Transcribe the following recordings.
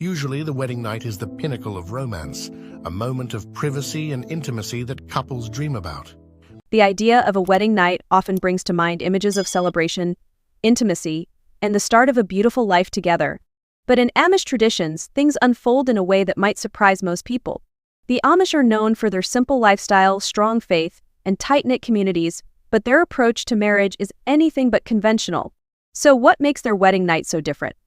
Usually, the wedding night is the pinnacle of romance, a moment of privacy and intimacy that couples dream about. The idea of a wedding night often brings to mind images of celebration, intimacy, and the start of a beautiful life together. But in Amish traditions, things unfold in a way that might surprise most people. The Amish are known for their simple lifestyle, strong faith, and tight-knit communities, but their approach to marriage is anything but conventional. So what makes their wedding night so different?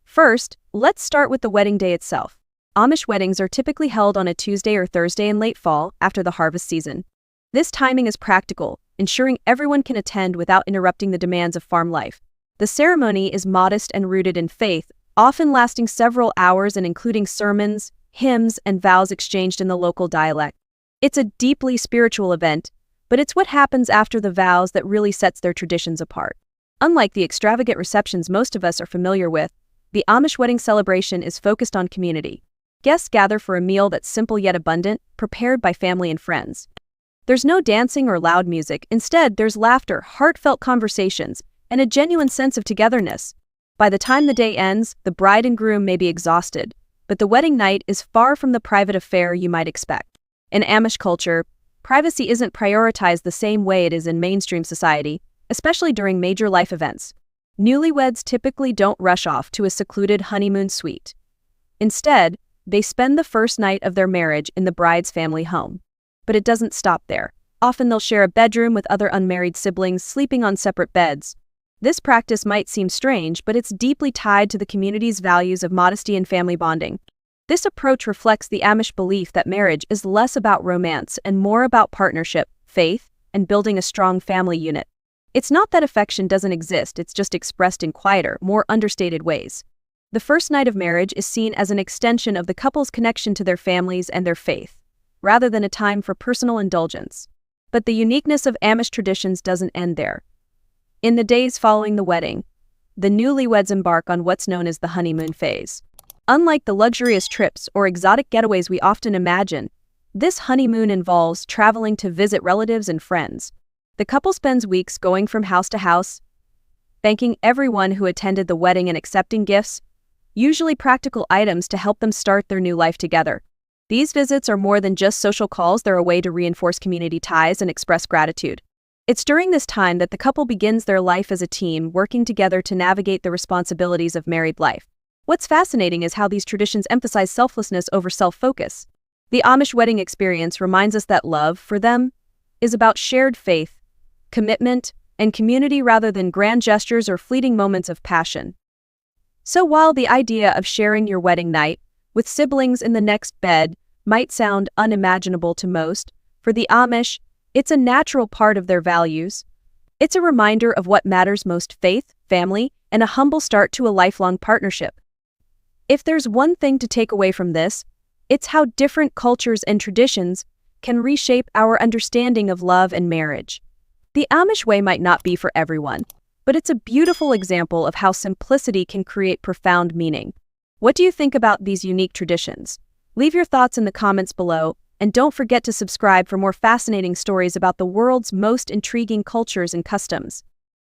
First, let's start with the wedding day itself. Amish weddings are typically held on a Tuesday or Thursday in late fall, after the harvest season. This timing is practical, ensuring everyone can attend without interrupting the demands of farm life. The ceremony is modest and rooted in faith, often lasting several hours and including sermons, hymns, and vows exchanged in the local dialect. It's a deeply spiritual event, but it's what happens after the vows that really sets their traditions apart. Unlike the extravagant receptions most of us are familiar with, the Amish wedding celebration is focused on community. Guests gather for a meal that's simple yet abundant, prepared by family and friends. There's no dancing or loud music. Instead, there's laughter, heartfelt conversations, and a genuine sense of togetherness. By the time the day ends, the bride and groom may be exhausted, but the wedding night is far from the private affair you might expect. In Amish culture, privacy isn't prioritized the same way it is in mainstream society, especially during major life events. Newlyweds typically don't rush off to a secluded honeymoon suite. Instead, they spend the first night of their marriage in the bride's family home. But it doesn't stop there. Often they'll share a bedroom with other unmarried siblings, sleeping on separate beds. This practice might seem strange, but it's deeply tied to the community's values of modesty and family bonding. This approach reflects the Amish belief that marriage is less about romance and more about partnership, faith, and building a strong family unit. It's not that affection doesn't exist, it's just expressed in quieter, more understated ways. The first night of marriage is seen as an extension of the couple's connection to their families and their faith, rather than a time for personal indulgence. But the uniqueness of Amish traditions doesn't end there. In the days following the wedding, the newlyweds embark on what's known as the honeymoon phase. Unlike the luxurious trips or exotic getaways we often imagine, this honeymoon involves traveling to visit relatives and friends. The couple spends weeks going from house to house, thanking everyone who attended the wedding and accepting gifts, usually practical items to help them start their new life together. These visits are more than just social calls, they're a way to reinforce community ties and express gratitude. It's during this time that the couple begins their life as a team, working together to navigate the responsibilities of married life. What's fascinating is how these traditions emphasize selflessness over self-focus. The Amish wedding experience reminds us that love, for them, is about shared faith, commitment, and community rather than grand gestures or fleeting moments of passion. So while the idea of sharing your wedding night with siblings in the next bed might sound unimaginable to most, for the Amish, it's a natural part of their values. It's a reminder of what matters most: faith, family, and a humble start to a lifelong partnership. If there's one thing to take away from this, it's how different cultures and traditions can reshape our understanding of love and marriage. The Amish way might not be for everyone, but it's a beautiful example of how simplicity can create profound meaning. What do you think about these unique traditions? Leave your thoughts in the comments below, and don't forget to subscribe for more fascinating stories about the world's most intriguing cultures and customs.